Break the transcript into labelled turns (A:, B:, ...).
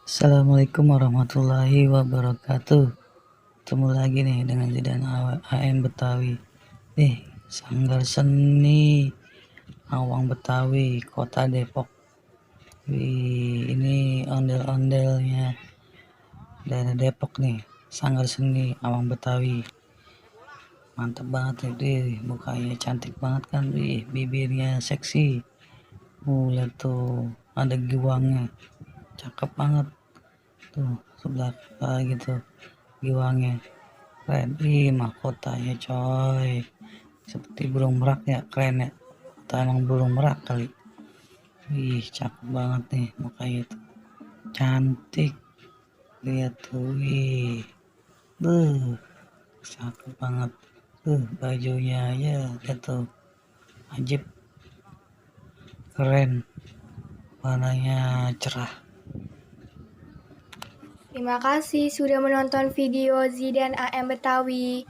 A: Assalamualaikum warahmatullahi wabarakatuh. Ketemu lagi nih dengan Zidan AM Betawi. Sanggar Seni Awang Betawi, Kota Depok. Ini ondel-ondelnya daerah Depok nih. Sanggar Seni Awang Betawi. Mantap banget nih, mukanya cantik banget kan, bibirnya seksi. Lihat tuh, ada giwangnya. Cakep banget. Tuh, sebelah gitu. Giwangnya keren, mahkotanya coy seperti burung merak ya, keren ya, atau emang burung merak kali. Cakep banget nih mukanya tuh, cantik. Lihat tuh, cakep banget tuh bajunya ya, lihat tuh, ajib, keren, warnanya cerah.
B: Terima kasih sudah menonton video Zidan AM Betawi.